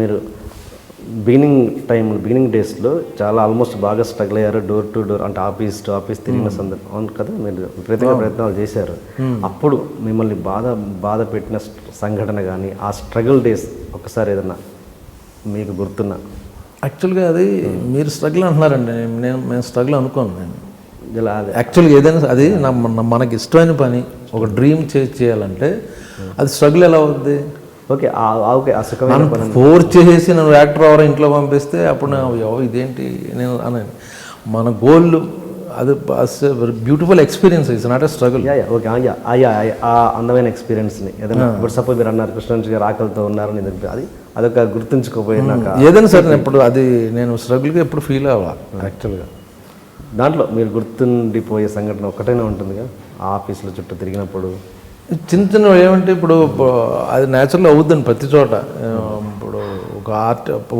మీరు బిగినింగ్ డేస్లో చాలా ఆల్మోస్ట్ బాగా స్ట్రగుల్ అయ్యారు. డోర్ టు డోర్ అంటే ఆఫీస్ టు ఆఫీస్ తిరిగిన సందర్భం అవును కదా, మీరు ప్రయత్నాలు చేశారు. అప్పుడు మిమ్మల్ని బాధ పెట్టిన సంఘటన కానీ ఆ స్ట్రగుల్ డేస్ ఒకసారి ఏదన్నా మీకు గుర్తున్నా? యాక్చువల్గా అది మీరు స్ట్రగుల్ అంటున్నారండి, మేము స్ట్రగుల్ అనుకోను. నేను ఇలా యాక్చువల్గా ఏదైనా అది మనకి ఇష్టమైన పని, ఒక డ్రీమ్ చేయాలంటే అది స్ట్రగుల్ ఎలా అవుద్ది? ఓకే ఓకే ఆ సుఖమైన పని ఫోర్స్ చేసేసి నన్ను యాక్టర్ ఎవరో ఇంట్లో పంపిస్తే అప్పుడు ఇదేంటి నేను అని మన గోల్ అది beautiful experience, it's not a struggle. Okay ఆ అందమైన ఎక్స్పీరియన్స్ని ఏదైనా ఇప్పుడు సపోజ్ మీరు అన్నారు కృష్ణంజీ గారు ఆకలితో ఉన్నారని అది అదొక గుర్తుంచుకోపోయినాక ఏదైనా సరే ఇప్పుడు అది నేను స్ట్రగుల్గా ఎప్పుడు ఫీల్ అవ్వాలి. యాక్చువల్గా దాంట్లో మీరు గుర్తుండిపోయే సంఘటన ఒకటైనా ఉంటుందిగా, ఆ ఆఫీసులో చుట్టూ తిరిగినప్పుడు చిన్న ఏమంటే ఇప్పుడు అది న్యాచురల్ అవుద్దండి ప్రతి చోట. ఇప్పుడు ఒక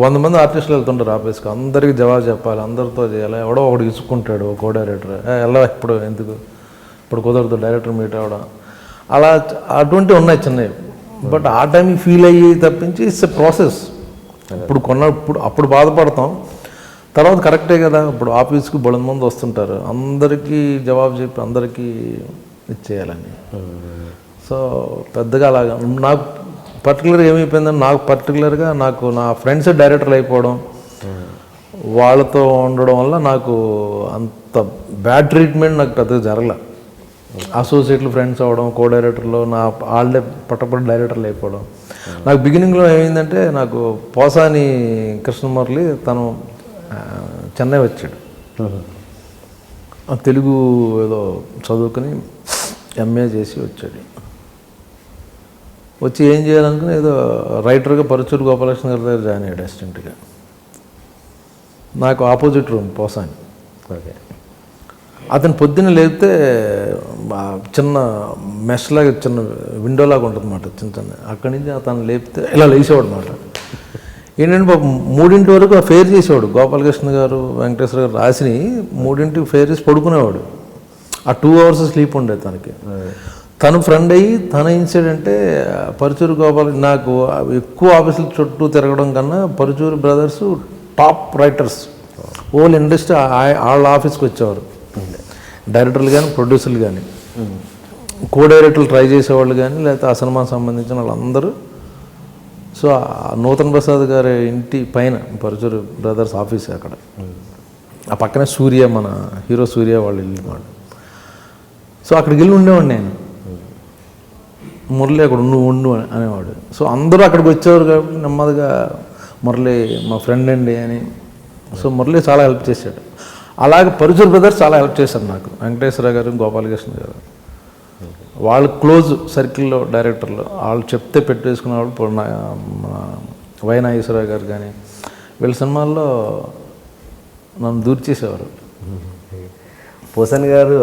100 మంది ఆర్టిస్టులు వెళ్తుంటారు ఆఫీస్కి, అందరికీ జవాబు చెప్పాలి, అందరితో చేయాలి. ఎవడో ఒకడు ఇసుక్కుంటాడు కో డైరెక్టర్, ఎలా ఇప్పుడు ఎందుకు ఇప్పుడు కుదరదు డైరెక్టర్ మీట్ అవ్వడం, అలా అటువంటివి ఉన్నాయి చిన్నవి. బట్ ఆ టైంకి ఫీల్ అయ్యి తప్పించి ఇట్స్ ఎ ప్రాసెస్. అప్పుడు బాధపడతాం, తర్వాత కరెక్టే కదా. ఇప్పుడు ఆఫీస్కి బోలెడు మంది వస్తుంటారు, అందరికీ జవాబు చెప్పి అందరికీ ఇచ్చేయాలని. సో పెద్దగా అలాగా నాకు పర్టికులర్గా ఏమైపోయిందని నాకు నా ఫ్రెండ్స్ డైరెక్టర్లు అయిపోవడం, వాళ్ళతో ఉండడం వల్ల నాకు అంత బ్యాడ్ ట్రీట్మెంట్ నాకు పెద్దగా జరగలే. అసోసియేట్లు ఫ్రెండ్స్ అవ్వడం, కో డైరెక్టర్లు నా వాళ్ళే పట్టపడి డైరెక్టర్లు అయిపోవడం. నాకు బిగినింగ్లో ఏమైందంటే, నాకు పోసాని కృష్ణమురళి తను చెన్నై వచ్చాడు, తెలుగు ఏదో చదువుకుని ఎంఏ చేసి వచ్చాడు. వచ్చి ఏం చేయాలనుకుని ఏదో రైటర్గా పరుచూరు గోపాలకృష్ణ గారి దగ్గర జాయిన్ అయ్యాడు అసిస్టెంట్గా. నాకు ఆపోజిట్ రూమ్ పోసాని. ఓకే, అతను పొద్దున్న లేపితే చిన్న మెష్లాగా చిన్న విండోలాగా ఉంటుంది అన్నమాట, చిన్న అక్కడి నుంచి అతను లేపితే ఇలా లేచేవాడు అన్నమాట. ఏంటంటే పాపం 3 వరకు ఆ ఫేర్ చేసేవాడు. గోపాలకృష్ణ గారు వెంకటేశ్వర గారు రాసిని 3 ఫేర్ చేసి పడుకునేవాడు. ఆ 2 hours స్లీప్ ఉండేది తనకి. తను ఫ్రెండ్ అయ్యి తన ఇన్సిడెంటే పరుచూరు గోపాల్. నాకు ఎక్కువ ఆఫీసుల చుట్టూ తిరగడం కన్నా Paruchuri brothers top writers whole industry వాళ్ళ ఆఫీస్కి వచ్చేవారు. డైరెక్టర్లు కానీ ప్రొడ్యూసర్లు కానీ కో డైరెక్టర్లు ట్రై చేసేవాళ్ళు కానీ లేకపోతే ఆ సినిమాకి సంబంధించిన వాళ్ళందరూ. సో నూతన్ ప్రసాద్ గారి ఇంటి పైన పరుచూరు బ్రదర్స్ ఆఫీస్ అక్కడ, ఆ పక్కనే సూర్య, మన హీరో సూర్య వాళ్ళు ఇల్లు మాట. సో అక్కడికి వెళ్ళి ఉండేవాడు నేను. మురళి అక్కడ ఉండు అనేవాడు. సో అందరూ అక్కడికి వచ్చేవారు కాబట్టి నెమ్మదిగా మురళి మా ఫ్రెండ్ అండి అని. సో మురళి చాలా హెల్ప్ చేశాడు. అలాగే పరుచూరు బ్రదర్స్ చాలా హెల్ప్ చేశారు నాకు. వెంకటేశ్వర గారు, గోపాలకృష్ణ గారు వాళ్ళు క్లోజ్ సర్కిల్లో డైరెక్టర్లు, వాళ్ళు చెప్తే పెట్టేసుకునేవాళ్ళు. ఇప్పుడు మన వై నాగేశ్వరరావు గారు కానీ వీళ్ళ సినిమాల్లో నన్ను దూరి చేసేవారు. పోసాని గారు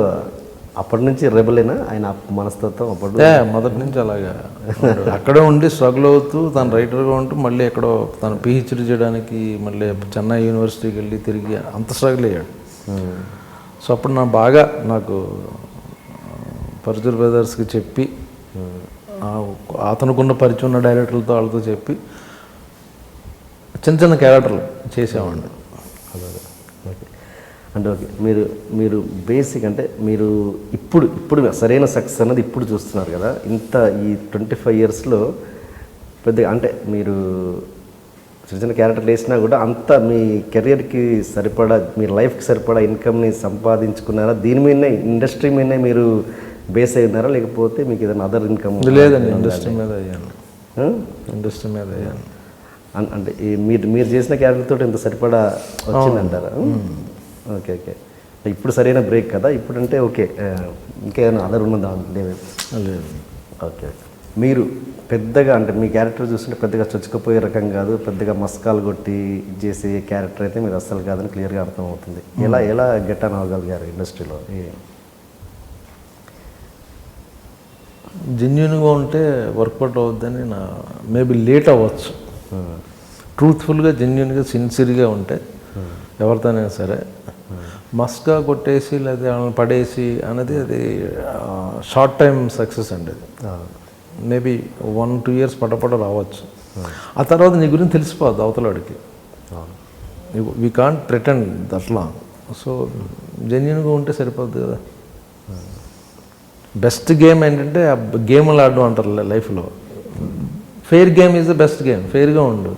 అప్పటి నుంచి రెబలేనా ఆయన మనస్తత్వం? అప్పుడు మొదటి నుంచి అలాగా అక్కడే ఉండి స్ట్రగుల్ అవుతూ తను రైటర్గా ఉంటూ మళ్ళీ ఎక్కడో తను పిహెచ్డీ చేయడానికి మళ్ళీ చెన్నై యూనివర్సిటీకి వెళ్ళి తిరిగి అంత స్ట్రగుల్ అయ్యాడు. సో అప్పుడు నాకు పరుచూరు బ్రదర్స్కి చెప్పి, అతనుకున్న పరిచయం ఉన్న డైరెక్టర్లతో వాళ్ళతో చెప్పి చిన్న క్యారెక్టర్లు చేసేవాడిని. అంటే ఓకే, మీరు బేసిక్ అంటే మీరు ఇప్పుడు సరైన సక్సెస్ అన్నది ఇప్పుడు చూస్తున్నారు కదా. ఇంత ఈ 25 yearsలో పెద్దగా అంటే మీరు చిన్న క్యారెక్టర్లు వేసినా కూడా అంత మీ కెరియర్కి సరిపడా, మీ లైఫ్కి సరిపడా ఇన్కమ్ని సంపాదించుకున్నారా? దీని మీదనే ఇండస్ట్రీ మీదనే మీరు బేస్ అయి ఉన్నారా, లేకపోతే మీకు ఏదైనా అదర్ ఇన్కమ్? లేదండి, ఇండస్ట్రీ మీద అయ్యాను. అంటే మీరు చేసిన క్యారెక్టర్తో ఇంత సరిపడా వచ్చిందంటారా? ఓకే ఓకే, ఇప్పుడు సరైన బ్రేక్ కదా ఇప్పుడు అంటే. ఓకే, ఇంకేమైనా అదర్ ఉన్నదా? లేదు. ఓకే, మీరు పెద్దగా అంటే మీ క్యారెక్టర్ చూస్తుంటే పెద్దగా చొచ్చుకుపోయే రకం కాదు, పెద్దగా మస్కాలు కొట్టి చేసే క్యారెక్టర్ అయితే మీరు అస్సలు కాదని క్లియర్గా అర్థమవుతుంది. ఎలా గెట్ ఆన్ అవ్వగలిగారు ఇండస్ట్రీలో? జెన్యున్గా ఉంటే వర్కౌట్ అవుద్దని మేబీ లేట్ అవ్వచ్చు. ట్రూత్ఫుల్గా, జెన్యున్గా, సిన్సియర్గా ఉంటే ఎవరితోనైనా సరే. మస్కా కొట్టేసి లేదా పడేసి అనేది అది షార్ట్ టైం సక్సెస్ అండి. అది మేబీ 1-2 years పటపట రావచ్చు. ఆ తర్వాత నీ గురించి తెలిసిపోద్ది అవతలవాడికి. వీ కాంట్ ప్రిటెండ్ అట్లా. సో జెన్యున్గా ఉంటే సరిపోద్ది కదా. బెస్ట్ గేమ్ ఏంటంటే ఆ గేమ్లు ఆడడం అంటారు లైఫ్లో. Fair game is the best game. ఫెయిర్గా ఉండు,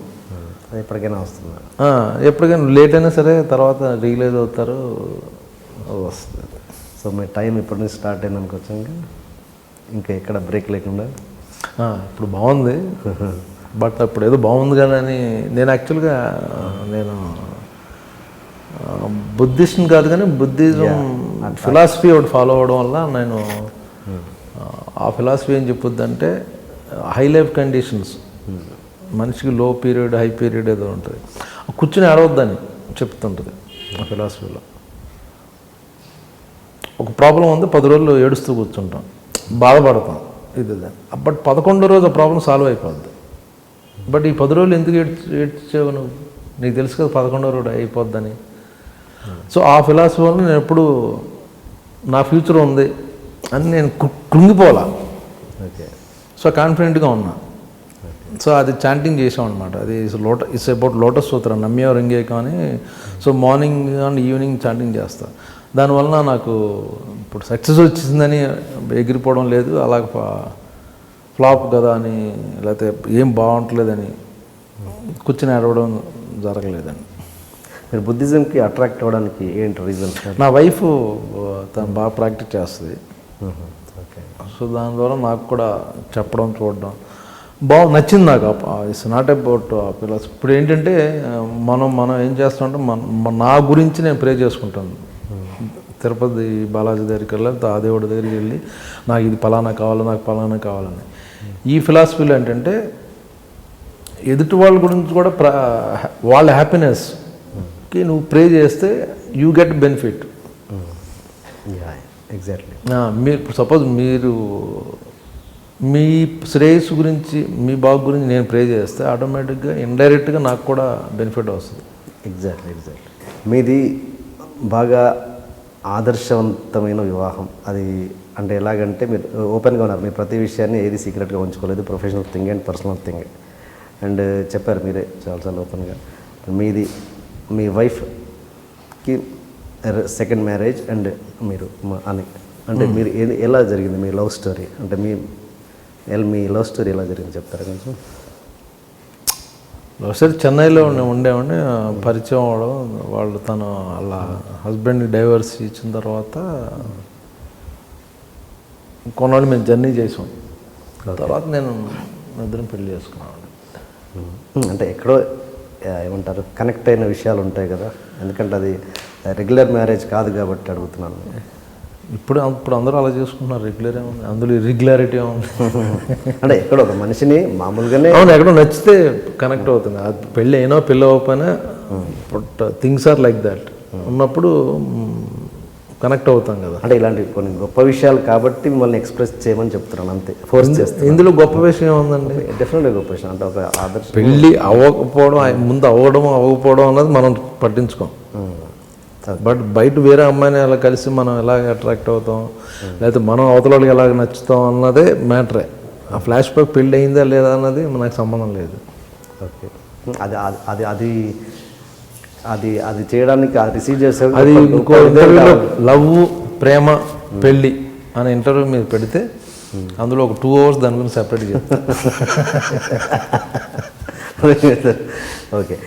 అది ఎప్పటికైనా వస్తుంది. ఎప్పటికైనా లేట్ అయినా సరే తర్వాత రియలైజ్ అవుతారు, వస్తుంది. సో మీ టైం ఇప్పటి నుంచి స్టార్ట్ అయిందనుకు వచ్చాక ఇంకా ఎక్కడ బ్రేక్ లేకుండా ఇప్పుడు బాగుంది. బట్ అప్పుడు ఏదో బాగుంది కదా అని నేను యాక్చువల్గా నేను బుద్ధిస్ట్ని కాదు కానీ బుద్ధిజం ఫిలాసఫీ ఒకటి ఫాలో అవ్వడం వల్ల నేను ఆ ఫిలాసఫీ ఏం చెప్పుద్ది అంటే హై లైఫ్ కండిషన్స్, మనిషికి లో పీరియడ్ హై పీరియడ్ ఏదో ఉంటుంది, కూర్చుని ఆడవద్దని చెప్తుంటుంది ఆ ఫిలాసఫీలో. ఒక ప్రాబ్లం ఉంది, 10 రోజులు ఏడుస్తూ కూర్చుంటాం, బాధపడతాం, ఇది బట్ 11వ రోజు ఆ ప్రాబ్లం సాల్వ్ అయిపోద్ది. బట్ ఈ 10 రోజులు ఎందుకు ఏడ్చావు నువ్వు? నీకు తెలుసు కదా 11వ రోజు అయిపోద్దని. సో ఆ ఫిలాసఫీ వల్ల నేను ఎప్పుడు నా ఫ్యూచర్ ఉంది అని నేను కృంగిపోలా. ఓకే. సో కాన్ఫిడెంట్గా ఉన్నా. సో అది చాంటింగ్ చేసాం అనమాట. అది ఇట్స్ అబౌట్ లోటస్ సూత్రం, నమ్యో రింగే కానీ. So morning and evening chanting చేస్తా. దానివల్ల నాకు ఇప్పుడు సక్సెస్ వచ్చిందని ఎగిరిపోవడం లేదు, అలాగ ఫ్లాప్ కదా అని లేకపోతే ఏం బాగుంటలేదని కూర్చుని ఆడవడం జరగలేదండి. మీరు బుద్ధిజంకి అట్రాక్ట్ అవ్వడానికి ఏంటి రీజన్? నా వైఫ్ తను బాగా ప్రాక్టీస్ చేస్తుంది. ఓకే. సో దాని ద్వారా నాకు కూడా చెప్పడం చూడడం నచ్చింది నాకు. ఇట్స్ నాట్ అబౌట్ పిల్లలు. ఇప్పుడు ఏంటంటే మనం ఏం చేస్తామంటే నా గురించి నేను ప్రే చేసుకుంటాను. తిరుపతి బాలాజీ దగ్గరికి వెళ్ళి ఆ దేవుడి దగ్గరికి వెళ్ళి నాకు ఇది ఫలానా కావాలి, నాకు ఫలానా కావాలని. ఈ ఫిలాసఫీలో ఏంటంటే ఎదుటి వాళ్ళ గురించి కూడా వాళ్ళ హ్యాపీనెస్కి నువ్వు ప్రే చేస్తే యూ గెట్ బెనిఫిట్. ఎగ్జాక్ట్లీ. మీరు సపోజ్ మీరు మీ శ్రేయస్సు గురించి మీ బాగు గురించి నేను ప్రే చేస్తే ఆటోమేటిక్గా ఇండైరెక్ట్గా నాకు కూడా బెనిఫిట్ వస్తుంది. ఎగ్జాక్ట్లీ. మీది బాగా ఆదర్శవంతమైన వివాహం. అది అంటే ఎలాగంటే మీరు ఓపెన్గా ఉన్నారు, మీరు ప్రతి విషయాన్ని ఏది సీక్రెట్గా ఉంచుకోలేదు, professional thing and personal thing. And చెప్పారు మీరే చాలా ఓపెన్గా. మీది మీ వైఫ్కి సెకండ్ మ్యారేజ్ అండ్ మీరు అని అంటే మీరు ఎలా జరిగింది మీ లవ్ స్టోరీ? అంటే మీ లవ్ స్టోరీ ఎలా జరిగింది చెప్తారా కొంచెం? ఒకసారి చెన్నైలో ఉండేవాడిని, పరిచయం అవడం, వాళ్ళు తన వాళ్ళ హస్బెండ్ని డైవర్స్ ఇచ్చిన తర్వాత కొన్నాళ్ళు మేము జర్నీ చేసాం. తర్వాత నేను ఇద్దరం పెళ్లి చేసుకున్నాను. అంటే ఎక్కడో ఏమంటారు కనెక్ట్ అయిన విషయాలు ఉంటాయి కదా, ఎందుకంటే అది రెగ్యులర్ మ్యారేజ్ కాదు కాబట్టి అడుగుతున్నాను. ఇప్పుడు అందరూ అలా చేసుకుంటున్నారు. రెగ్యులర్ ఏముంది అందులో, ఇర్రెగ్యులారిటీ ఏముంది? అంటే ఎక్కడో ఒక మనిషిని మామూలుగానే అవును ఎక్కడో నచ్చితే కనెక్ట్ అవుతుంది. అది పెళ్ళి అయినా పెళ్ళి అవ్వకపోయినా థింగ్స్ ఆర్ లైక్ దాట్ ఉన్నప్పుడు కనెక్ట్ అవుతాం కదా. అంటే ఇలాంటి కొన్ని గొప్ప విషయాలు కాబట్టి మిమ్మల్ని ఎక్స్ప్రెస్ చేయమని చెప్తున్నాను అంతే, ఫోర్స్ చేస్తాను. ఇందులో గొప్ప విషయం ఏముందండి? డెఫినెట్గా గొప్ప విషయం. అంటే ఒక ఆదర్శ పెళ్ళి అవ్వకపోవడం, ముందు అవ్వకపోవడం అన్నది మనం పట్టించుకోం. బట్ బయట వేరే అమ్మాయిని ఎలా కలిసి మనం ఎలాగ అట్రాక్ట్ అవుతాం, లేకపోతే మనం అవతల వాళ్ళకి ఎలాగ నచ్చుతాం అన్నదే మ్యాటరే. ఆ ఫ్లాష్ బ్యాక్ పెళ్ళి అయిందా లేదా అన్నది మనకు సంబంధం లేదు. ఓకే. అది అది అది అది అది చేయడానికి అది రిసీవ్ చేసే అది ఇంకో ఇంటర్వ్యూలో లవ్ ప్రేమ పెళ్ళి అనే ఇంటర్వ్యూ మీద పెడితే అందులో ఒక 2 hours దాని గురించి సెపరేట్ చేస్తాను. ఓకే.